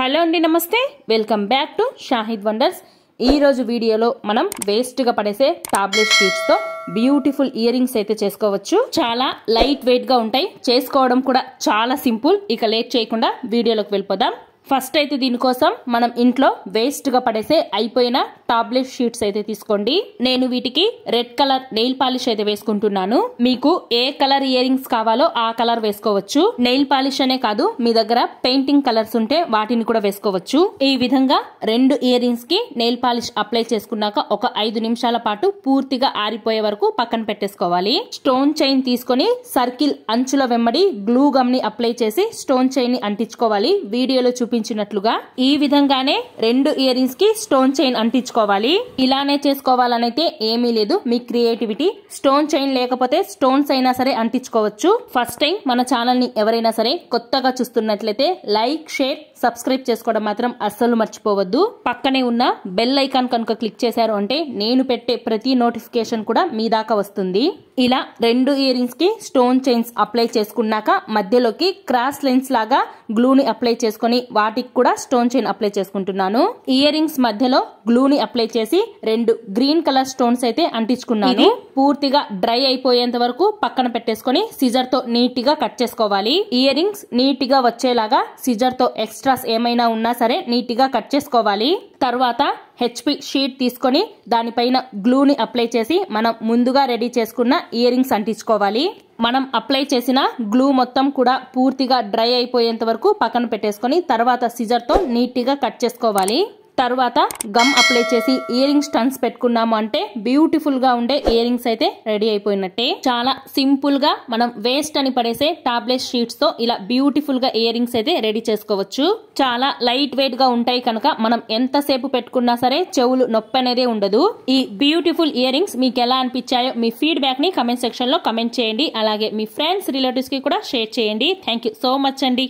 Hello అండి, నమస్తే. Welcome back to Shahid wonders. ఈ రోజు వీడియోలో మనం వేస్ట్ గా పడేసే టాబ్లెట్ షీట్స్ తో బ్యూటిఫుల్ ఇయర్ రింగ్స్ అయితే చేసుకోవచ్చు. చాలా లైట్ వెయిట్ గా ఉంటాయి, చేసుకోవడం కూడా చాలా సింపుల్. ఇక లేట్ చేయకుండా వీడియోలోకి వెళ్ళిపోదాం. ఫస్ట్ అయితే దీనికోసం మనం ఇంట్లో వేస్ట్ గా పడేసే అయిపోయిన టాబ్లెట్ షీట్స్ అయితే తీసుకోండి. నేను వీటికి రెడ్ కలర్ నెయిల్ పాలిష్ అయితే వేసుకుంటున్నాను. మీకు ఏ కలర్ ఇయర్ రింగ్స్ కావాలో ఆ కలర్ వేసుకోవచ్చు. నెయిల్ పాలిష్ అనే కాదు, మీ దగ్గర పెయింటింగ్ కలర్స్ ఉంటే వాటిని కూడా వేసుకోవచ్చు. ఈ విధంగా రెండు ఇయర్ రింగ్స్ కి నెయిల్ పాలిష్ అప్లై చేసుకున్నాక ఒక 5 నిమిషాల పాటు పూర్తిగా ఆరిపోయే వరకు పక్కన పెట్టేసుకోవాలి. స్టోన్ చైన్ తీసుకొని సర్కిల్ అంచుల వెంబడి గ్లూ గమ్ ని అప్లై చేసి స్టోన్ చైన్ ని అంటించుకోవాలి. వీడియోలో చూపించినట్లుగా ఈ విధంగానే రెండు ఇయర్ రింగ్స్ కి స్టోన్ చైన్ అంటించుకోవాలి. ఇలానే చేసుకోవాలనైతే ఏమీ లేదు, మీ క్రియేటివిటీ. స్టోన్ చైన్ లేకపోతే స్టోన్స్ అయినా సరే అంటించుకోవచ్చు. ఫస్ట్ టైం మన ఛానల్ ని ఎవరైనా సరే కొత్తగా చూస్తున్నట్లయితే లైక్, షేర్, సబ్స్క్రైబ్ చేసుకోవడం మాత్రం అస్సలు మర్చిపోవద్దు. పక్కనే ఉన్న బెల్ ఐకాన్ కనుక క్లిక్ చేశారు అంటే నేను పెట్టే ప్రతి నోటిఫికేషన్ కూడా మీ దాకా వస్తుంది. ఇలా రెండు ఇయర్ రింగ్స్ కి స్టోన్ చైన్స్ అప్లై చేసుకున్నాక మధ్యలోకి క్రాస్ లైన్స్ లాగా గ్లూని అప్లై చేసుకుని వాటికి కూడా స్టోన్ చైన్ అప్లై చేసుకుంటున్నాను. ఇయర్ రింగ్స్ మధ్యలో గ్లూని అప్లై చేసి రెండు గ్రీన్ కలర్ స్టోన్స్ అయితే అంటించుకున్నాను. పూర్తిగా డ్రై అయిపోయేంత వరకు పక్కన పెట్టేసుకొని సిజర్ తో నీట్ గా కట్ చేసుకోవాలి. ఇయర్ రింగ్స్ నీట్ గా వచ్చేలాగా సిజర్ తో ఎక్స్ట్రాస్ ఏమైనా ఉన్నా సరే నీట్ గా కట్ చేసుకోవాలి. తర్వాత హెచ్పి షీట్ తీసుకొని దానిపైన గ్లూని అప్లై చేసి మనం ముందుగా రెడీ చేసుకున్న ఇయర్ రింగ్స్ అంటించుకోవాలి. మనం అప్లై చేసిన గ్లూ మొత్తం కూడా పూర్తిగా డ్రై అయిపోయేంత వరకు పక్కన పెట్టేసుకొని తర్వాత సిజర్ తో నీట్ గా కట్ చేసుకోవాలి. తర్వాత గమ్ అప్లై చేసి ఇయర్ రింగ్ స్టన్స్ పెట్టుకున్నాము అంటే బ్యూటిఫుల్ గా ఉండే ఇయర్ రింగ్స్ అయితే రెడీ అయిపోయినట్టే. చాలా సింపుల్ గా మనం వేస్ట్ అని పడేసే టాబ్లెట్ షీట్స్ తో ఇలా బ్యూటిఫుల్ గా ఇయర్ రింగ్స్ అయితే రెడీ చేసుకోవచ్చు. చాలా లైట్ వెయిట్ గా ఉంటాయి కనుక మనం ఎంతసేపు పెట్టుకున్నా సరే చెవులు నొప్పి అనేది ఉండదు. ఈ బ్యూటిఫుల్ ఇయర్ రింగ్స్ మీకు ఎలా అనిపించాయో మీ ఫీడ్బ్యాక్ ని కమెంట్ సెక్షన్ లో కమెంట్ చేయండి. అలాగే మీ ఫ్రెండ్స్, రిలేటివ్స్ కి కూడా షేర్ చేయండి. థ్యాంక్ యూ సో మచ్ అండి.